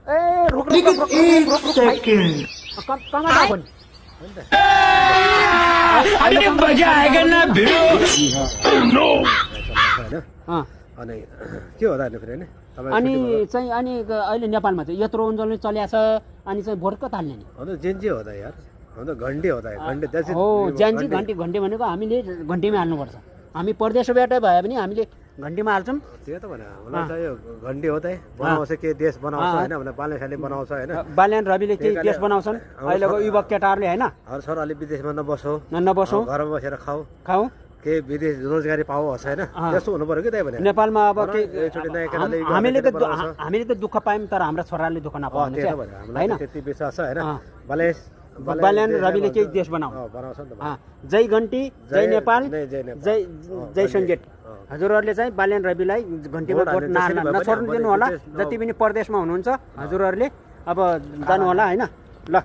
ए रुक रुक रुक कहाँ गएको नि अरे मजा आएगा ना भिडो नो अँ अनि के हो त होइन फेरि होइन अनि चाहिँ अनि अहिले नेपालमा चाहिँ यत्रो आन्दोलन चलिया छ अनि चाहिँ भोट कता हाल्ने नि हो त जेन्जी हो त यार हो त घन्टी हो त घन्टी त्यसै हो ज्यान्जी घन्टी भनेको हामीले घन्टीमा हाल्नुपर्छ हामी परदेशबाट भए पनि हामीले घन्टीमा हाल्छौँ त्यो त भने मलाई चाहिँ यो घन्टी हो त बनाउँछ के देश बनाउँछ होइन भने बाल्यशाली बनाउँछ होइन बाल्यान रविले केही देश बनाउँछन् अहिलेको युवक केटाहरूले होइन हर सर अलि विदेशमा नबसौँ नबसौँ घरमा बसेर खाऊ केही विदेश रोजगारी पाओस् होइन त्यस्तो हुनु पर्यो कि त्यही भने नेपालमा अब एकचोटि नयाँ केटाले हामीले त दुःख पायौँ तर हाम्रा छोराले दुःख नपाउने होइन त्यति विश्वास छ होइन बाल्यान रविले केही देश बनाउँछ नि त जय घन्टी जय नेपाल जय जय सङ्गीत हजुरहरूले चाहिँ बाल्यान रविलाई घन्टीमा भोट नछोड्नु दिनु होला जति पनि परदेशमा हुनुहुन्छ हजुरहरूले अब जानु होला होइन ल